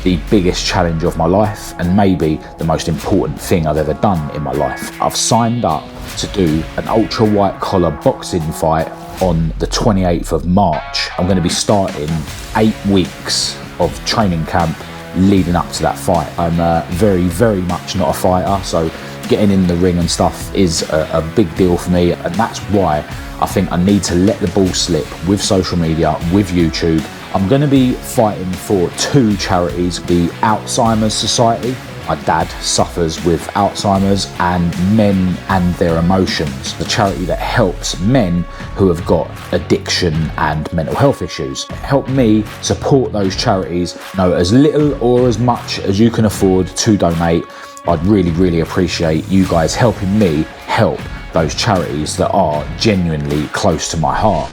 the biggest challenge of my life and maybe the most important thing I've ever done in my life. I've signed up to do an ultra white collar boxing fight on the 28th of March. I'm going to be starting 8 weeks of training camp leading up to that fight. I'm very much not a fighter, so getting in the ring and stuff is a big deal for me, and that's why I think I need to let the ball slip with social media, with YouTube. I'm going to be fighting for 2 charities, the Alzheimer's Society. My dad suffers with Alzheimer's, and Men and Their Emotions, the charity that helps men who have got addiction and mental health issues. Help me support those charities. As little or as much as you can afford to donate. I'd really appreciate you guys helping me help those charities that are genuinely close to my heart.